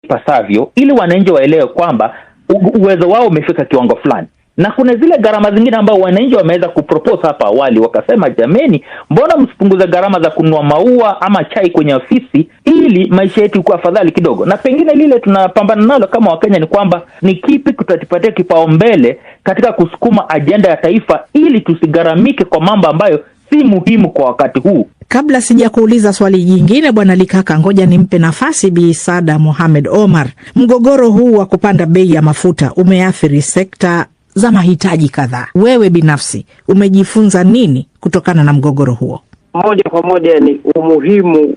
pasavyo, ili wananchi waelewe kwamba uwezo wao umefika kiwango fulani. Na kuna zile gharama zingine ambao wananchi wameweza kupropose hapa awali, wakasema jameni, mbona msipunguze gharama za kununua maua ama chai kwenye ofisi ili maisha yetu kuwa afadhali kidogo. Na pengine lile tunapambana nalo kama Wakenya ni kwamba ni kipi tutatipatia kipaumbele katika kusukuma ajenda ya taifa ili tusigaramike kwa mambo ambayo si muhimu kwa wakati huu. Kabla sija kuuliza swali jingine, Bwana Likaka, ngoja nimpe nafasi Bi Saada Mohamed Omar. Mgogoro huu wa kupanda bei ya mafuta umeathiri sekta za mahitaji kadhaa. Wewe binafsi umejifunza nini kutokana na mgogoro huo? Moja kwa moja ni umuhimu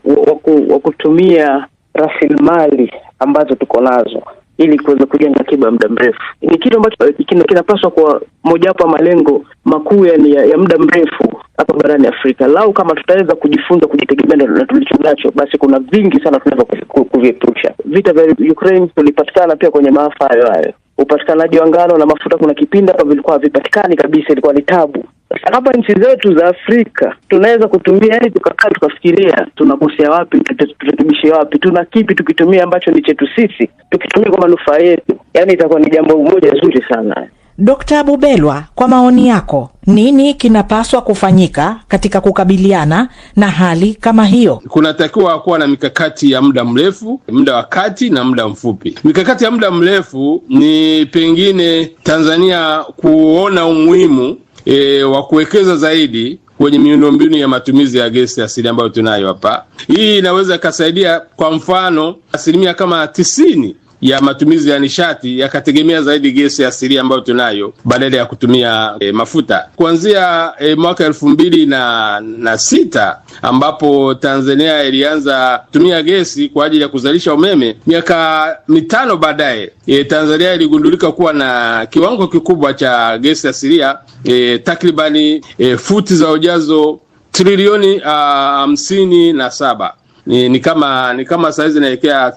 wa kutumia rasilimali ambazo tuko nazo ili kuweza kujenga akiba muda mrefu. Ni kitu ambacho kinapaswa kwa mojawapo ya malengo makuu ya muda mrefu hapa barani Afrika. Lau kama tutaweza kujifunza kujitegemea na tulichonacho, basi kuna vingi sana tunaweza kuviepusha. Vita vya Ukraine tulipatikana pia kwenye maafa hayo. Upatikanaji wa ngano na mafuta kuna kipindi hapa vilikuwa havipatikani kabisa, ilikuwa ni tabu. Hapa nchi zetu za Afrika tunaweza kutumia tukakaa tukafikiria tunakosea wapi, turekebishe wapi, tuna kipi tukitumia ambacho ni chetu sisi, tukitumia kwa manufaa yetu. Itakuwa ni jambo moja zuri sana. Dr. Bubelwa, kwa maoni yako, nini kinapaswa kufanyika katika kukabiliana na hali kama hiyo? Kunatakiwa kuwa na mikakati ya muda mrefu, muda wa kati na muda mfupi. Mikakati ya muda mrefu ni pengine Tanzania kuona umuhimu wa kuwekeza zaidi kwenye miundombinu ya matumizi ya gesi asili ambayo tunayo hapa. Hii inaweza kusaidia, kwa mfano, asilimia kama 90 ya matumizi ya nishati yakategemea zaidi gesi asili ambayo tunayo badala ya kutumia mafuta. Kuanzia mwaka 2006 ambapo Tanzania ilianza kutumia gesi kwa ajili ya kuzalisha umeme, miaka 5 baadaye Tanzania iligundulika kuwa na kiwango kikubwa cha gesi asilia, takribani futi za ujazo trilioni 57. Ni kama saizi naelekea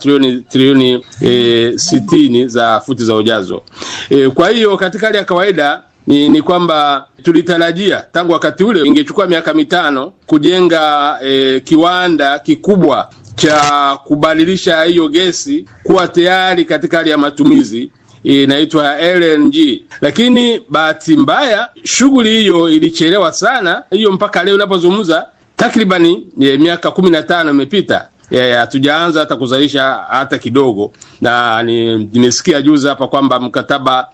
trilioni 60 za futi za ujazo. Kwa hiyo katika hali ya kawaida ni kwamba tulitarajia tangu wakati ule ingechukua miaka 5 kujenga kiwanda kikubwa cha kubadilisha hiyo gesi kuwa tayari katika hali ya matumizi, inaitwa LNG. Lakini bahati mbaya shughuli hiyo ilichelewa sana. Hiyo mpaka leo unapozungumza takribani miaka 15 imepita, hatujaanza hata kuzalisha hata kidogo. Na nimesikia juzi hapa kwamba mkataba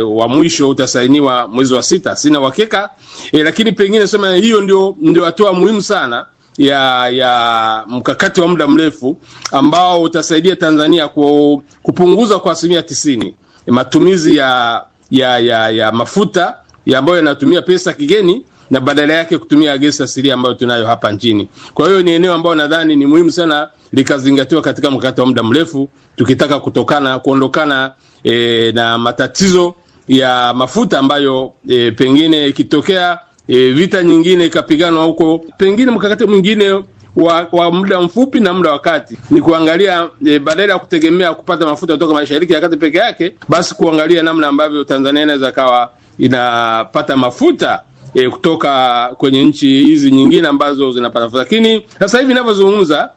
wa mwisho utasainiwa mwezi wa 6, sina uhakika, lakini pengine sema hiyo ndio hatua muhimu sana ya mkakati wa muda mrefu ambao utasaidia Tanzania kupunguza kwa 90% matumizi ya mafuta ambayo yanatumia pesa kigeni na badala yake kutumia gesi asili ambayo tunayo hapa nchini. Kwa hiyo ni eneo ambalo nadhani ni muhimu sana likazingatiwa katika mkakati wa muda mrefu, tukitaka kuondokana na matatizo ya mafuta ambayo pengine ikitokea vita nyingine ikapiganwa huko. Pengine mkakati mwingine wa muda mfupi na muda wa kati ni kuangalia badala ya kutegemea kupata mafuta kutoka Mashariki ya Kati peke yake, basi kuangalia namna ambavyo Tanzania inaweza kawa inapata mafuta kutoka kwenye nchi hizi nyingine ambazo zinapata mafuta. Lakini sasa hivi ninavyozungumza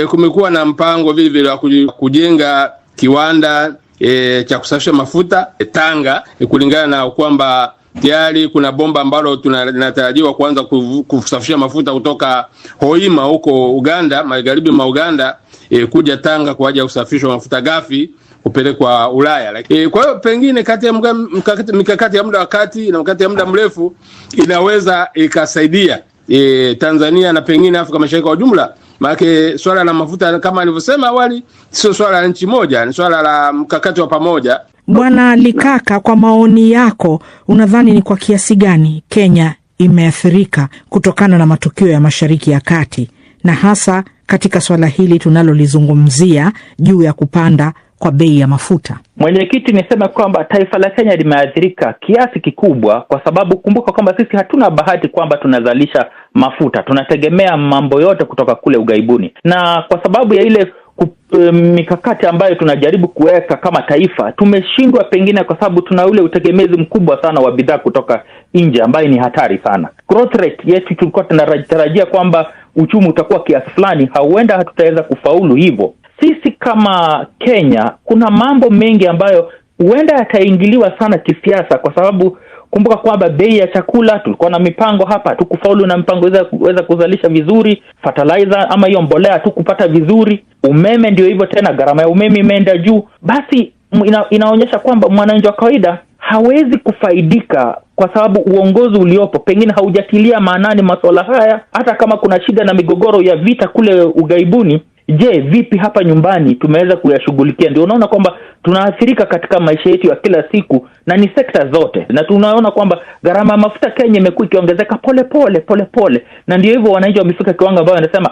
kumekuwa na mpango vile vile wa kujenga kiwanda cha kusafisha mafuta Tanga, kulingana na kwamba tayari kuna bomba ambalo tunatarajiwa kuanza kusafisha mafuta kutoka Hoima huko Uganda, magharibi mwa Uganda, kuja Tanga kwa ajili ya kusafisha mafuta ghafi kupelekwa Ulaya. Kwa hiyo pengine kati ya mikakati ya muda wa kati na mikakati ya muda mrefu inaweza ikasaidia Tanzania na pengine Afrika Mashariki kwa ujumla. Maana swala la mafuta kama nilivyosema awali sio swala la nchi moja, ni swala la mkakati wa pamoja. Bwana Likaka, kwa maoni yako, unadhani ni kwa kiasi gani Kenya imeathirika kutokana na matukio ya Mashariki ya Kati, na hasa katika swala hili tunalolizungumzia juu ya kupanda kwa bei ya mafuta? Mwenyekiti, niseme kwamba taifa la Kenya limeathirika kiasi kikubwa, kwa sababu kumbuka kwamba sisi hatuna bahati kwamba tunazalisha mafuta, tunategemea mambo yote kutoka kule ugaibuni. Na kwa sababu ya ile mikakati ambayo tunajaribu kuweka kama taifa, tumeshindwa pengine kwa sababu tuna ule utegemezi mkubwa sana wa bidhaa kutoka nje ambayo ni hatari sana. Growth rate yetu tulikuwa tunatarajia kwamba uchumi utakuwa kiasi fulani, huenda hatutaweza kufaulu hivyo. sisi kama Kenya kuna mambo mengi ambayo huenda yataingiliwa sana kisiasa, kwa sababu kumbuka kwamba bei ya chakula, tulikuwa na mipango hapa, hatukufaulu na mipango weza kuzalisha vizuri, fertilizer ama hiyo mbolea hatukupata vizuri, umeme ndio hivyo tena, gharama ya umeme imeenda juu. Basi inaonyesha kwamba mwananchi wa kawaida hawezi kufaidika kwa sababu uongozi uliopo pengine haujatilia maanani masuala haya. Hata kama kuna shida na migogoro ya vita kule ugaibuni, je, vipi hapa nyumbani tumeweza kuyashughulikia? Ndio unaona kwamba tunaathirika katika maisha yetu ya kila siku, na ni sekta zote, na tunaona kwamba gharama ya mafuta Kenya imekuwa ikiongezeka pole, na ndio hivyo wananchi wamefika kiwango ambao wanasema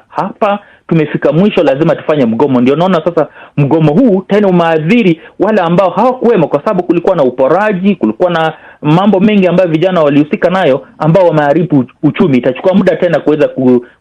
hapa tumefika mwisho, lazima tufanye mgomo. Ndio naona sasa mgomo huu tena umeathiri wale ambao hawakuwemo, kwa sababu kulikuwa na uporaji, kulikuwa na mambo mengi ambayo vijana walihusika nayo ambao wameharibu uchumi. Itachukua muda tena kuweza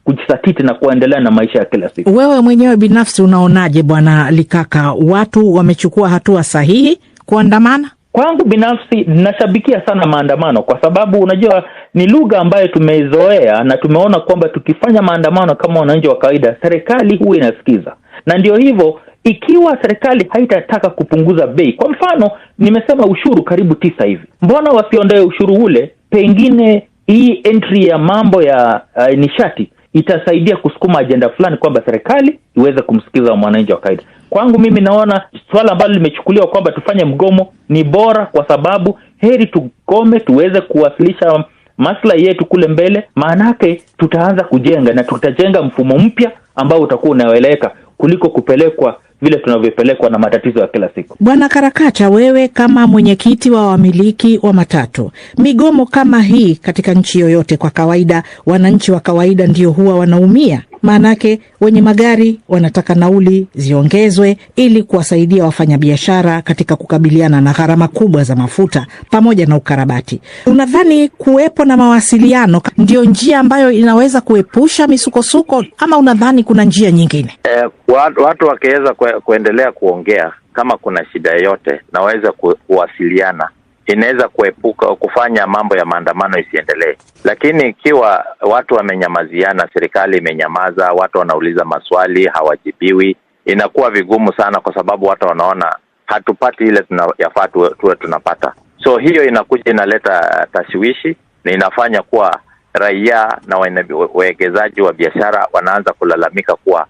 kujisatiti na kuendelea na maisha ya kila siku. Wewe mwenyewe binafsi unaonaje, Bwana Likaka, watu wamechukua hatua sahihi kuandamana? Kwangu binafsi ninashabikia sana maandamano, kwa sababu unajua ni lugha ambayo tumeizoea, na tumeona kwamba tukifanya maandamano kama wananchi wa kawaida, serikali huwa inasikiza. Na ndio hivyo, ikiwa serikali haitataka kupunguza bei, kwa mfano nimesema ushuru karibu 9 hivi, mbona wasiondoe ushuru ule? Pengine hii entry ya mambo ya nishati itasaidia kusukuma agenda fulani kwamba serikali iweze kumsikiza mwananchi wa kawaida. Kwangu mimi naona swala ambalo limechukuliwa kwamba tufanye mgomo ni bora, kwa sababu heri tugome tuweze kuwasilisha maslahi yetu kule mbele, maanake tutaanza kujenga na tutajenga mfumo mpya ambao utakuwa unaeleweka kuliko kupelekwa vile tunavyopelekwa na matatizo ya kila siku. Bwana Karakacha, wewe kama mwenyekiti wa wamiliki wa matatu, migomo kama hii katika nchi yoyote, kwa kawaida wananchi wa kawaida ndio huwa wanaumia. Maanake wenye magari wanataka nauli ziongezwe ili kuwasaidia wafanyabiashara katika kukabiliana na gharama kubwa za mafuta pamoja na ukarabati. Unadhani kuwepo na mawasiliano ndio njia ambayo inaweza kuepusha misukosuko, ama unadhani kuna njia nyingine? Watu wakiweza kuendelea kuongea, kama kuna shida yoyote na waweza kuwasiliana, inaweza kuepuka kufanya mambo ya maandamano isiendelee. Lakini ikiwa watu wamenyamaziana, serikali imenyamaza, watu wanauliza maswali hawajibiwi, inakuwa vigumu sana, kwa sababu watu wanaona hatupati ile tunayafaa tuwe tunapata. So hiyo inakuja inaleta tashwishi, na inafanya kuwa raia na wawekezaji wa biashara wanaanza kulalamika kuwa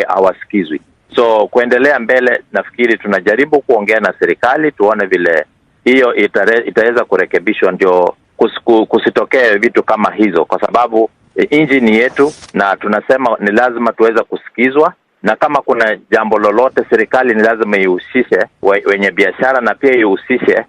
hawasikizwi. So kuendelea mbele, nafikiri tunajaribu kuongea na serikali tuone vile hiyo itaweza kurekebishwa, ndio kusitokee vitu kama hizo, kwa sababu nchi ni yetu na tunasema ni lazima tuweza kusikizwa, na kama kuna jambo lolote serikali ni lazima ihusishe wenye biashara na pia ihusishe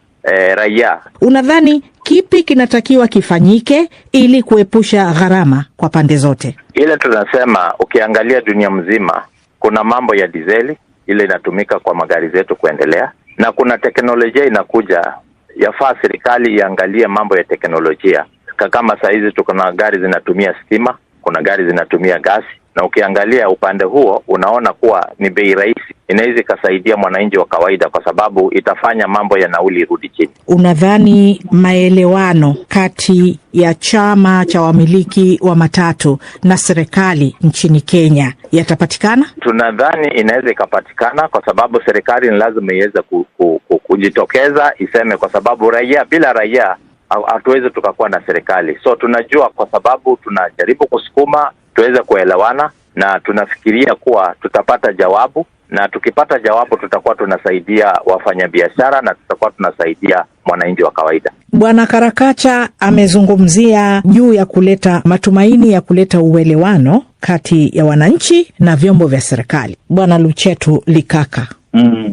raia. Unadhani kipi kinatakiwa kifanyike ili kuepusha gharama kwa pande zote? Ile tunasema, ukiangalia dunia mzima kuna mambo ya dizeli ile inatumika kwa magari zetu kuendelea, na kuna teknolojia inakuja. Yafaa serikali iangalie mambo ya teknolojia. Kama saa hizi tuko na gari zinatumia stima, kuna gari zinatumia gasi, na ukiangalia upande huo unaona kuwa ni bei rahisi, inaweza ikasaidia mwananchi wa kawaida, kwa sababu itafanya mambo ya nauli rudi chini. Unadhani maelewano kati ya chama cha wamiliki wa matatu na serikali nchini Kenya yatapatikana? Tunadhani inaweza ikapatikana, kwa sababu serikali ni lazima iweze kujitokeza iseme, kwa sababu bila raia hatuwezi tukakuwa na serikali. So tunajua, kwa sababu tunajaribu kusukuma tuweze kuelewana, na tunafikiria kuwa tutapata jawabu, na tukipata jawabu tutakuwa tunasaidia wafanyabiashara na tutakuwa tunasaidia mwananchi wa kawaida. Bwana Karakacha amezungumzia juu ya kuleta matumaini ya kuleta uelewano kati ya wananchi na vyombo vya serikali. Bwana Luchetu Likaka,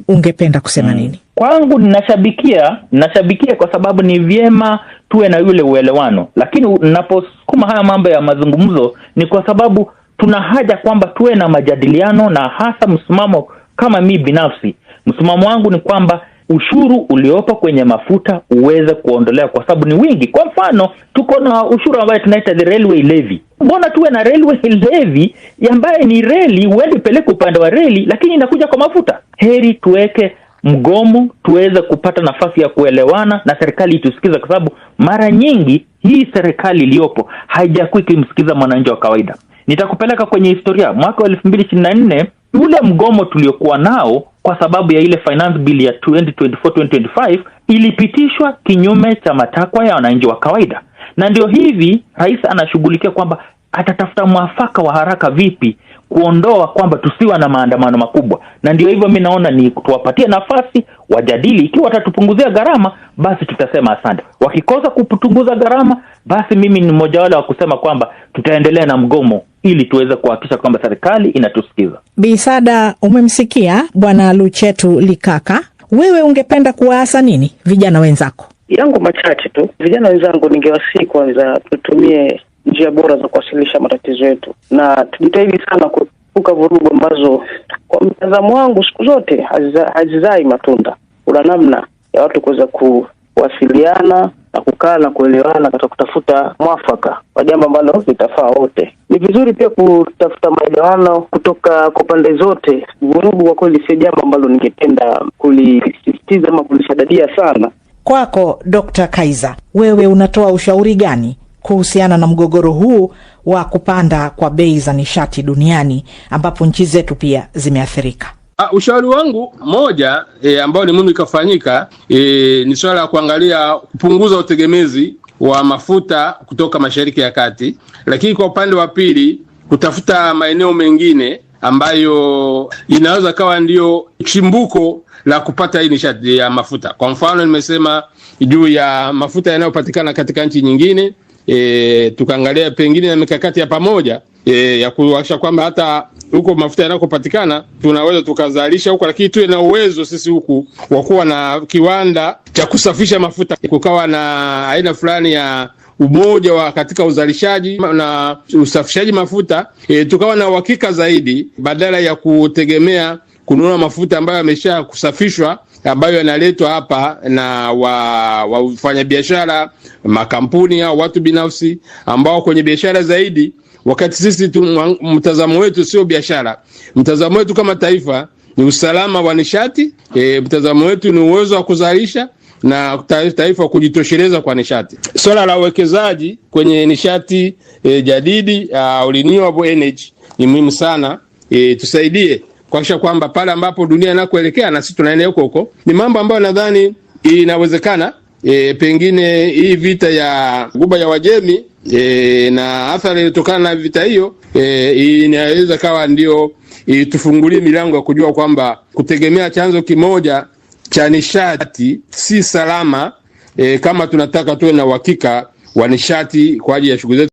ungependa kusema nini? Kwangu ninashabikia kwa sababu ni vyema tuwe na yule uelewano, lakini ninaposukuma haya mambo ya mazungumzo ni kwa sababu tuna haja kwamba tuwe na majadiliano, na hasa msimamo kama mimi binafsi, msimamo wangu ni kwamba ushuru uliopo kwenye mafuta uweze kuondolewa kwa sababu ni wingi. Kwa mfano, tuko na ushuru ambao tunaita the railway levy. Mbona tuwe na railway levy ambaye ni reli, uende peleke upande wa reli, lakini inakuja kwa mafuta? Heri tuweke mgomo tuweze kupata nafasi ya kuelewana na serikali itusikiza, kwa sababu mara nyingi hii serikali iliyopo haijakuwa ikimsikiza mwananchi wa kawaida. Nitakupeleka kwenye historia. Mwaka wa 2024 ule mgomo tuliokuwa nao kwa sababu ya ile finance bill ya 2024-2025 ilipitishwa kinyume cha matakwa ya wananchi wa kawaida, na ndio hivi rais anashughulikia kwamba atatafuta mwafaka wa haraka vipi kuondoa kwamba tusiwa na maandamano makubwa. Na ndio hivyo mimi naona ni tuwapatie nafasi wajadili. Ikiwa watatupunguzia gharama, basi tutasema asante. Wakikosa kupunguza gharama, basi mimi ni mmoja wale wa kusema kwamba tutaendelea na mgomo ili tuweze kuhakikisha kwamba serikali inatusikiza. Bi Saada, umemsikia Bwana Luchetu Likaka. Wewe ungependa kuwaasa nini vijana wenzako? Yangu machache tu. Vijana wenzangu, ningewasihi kwanza tutumie njia bora za kuwasilisha matatizo yetu, na tujitahidi sana kuepuka vurugu ambazo kwa mtazamo wangu siku zote hazizai matunda. Kuna namna ya watu kuweza kuwasiliana na kukaa na kuelewana katika kutafuta mwafaka wa jambo ambalo litafaa wote. Ni vizuri pia kutafuta maelewano kutoka kwa pande zote. Vurugu kwa kweli si jambo ambalo ningependa kulisisitiza ama kulishadadia sana. Kwako Dr. Kaiza, wewe unatoa ushauri gani kuhusiana na mgogoro huu wa kupanda kwa bei za nishati duniani ambapo nchi zetu pia zimeathirika? Ushauri wangu moja ambao ni muhimu ikafanyika ni swala la kuangalia kupunguza utegemezi wa mafuta kutoka Mashariki ya Kati, lakini kwa upande wa pili kutafuta maeneo mengine ambayo inaweza kawa ndio chimbuko la kupata hii nishati ya mafuta. Kwa mfano nimesema juu ya mafuta yanayopatikana katika nchi nyingine, tukaangalia pengine na mikakati ya pamoja ya kuhakikisha kwamba hata huko mafuta yanakopatikana tunaweza tukazalisha huko, lakini tuwe na uwezo sisi huku wa kuwa na kiwanda cha kusafisha mafuta, kukawa na aina fulani ya umoja wa katika uzalishaji na usafishaji mafuta, tukawa na uhakika zaidi badala ya kutegemea kununua mafuta ambayo yamesha kusafishwa ambayo yanaletwa hapa na wafanyabiashara, makampuni au watu binafsi ambao kwenye biashara zaidi, wakati sisi mtazamo wetu sio biashara. Mtazamo wetu kama taifa ni usalama wa nishati, mtazamo wetu ni uwezo wa kuzalisha na taifa kujitosheleza kwa nishati. Swala la uwekezaji kwenye nishati jadidi renewable energy ni muhimu sana. Tusaidie kuhakikisha kwamba pale ambapo dunia inakoelekea na sisi tunaenda huko. Ni mambo ambayo nadhani inawezekana. Pengine hii vita ya Ghuba ya Uajemi na athari iliyotokana na vita hiyo inaweza kawa ndio tufungulie milango ya kujua kwamba kutegemea chanzo kimoja cha nishati si salama, kama tunataka tuwe na uhakika wa nishati kwa ajili ya shughuli zetu.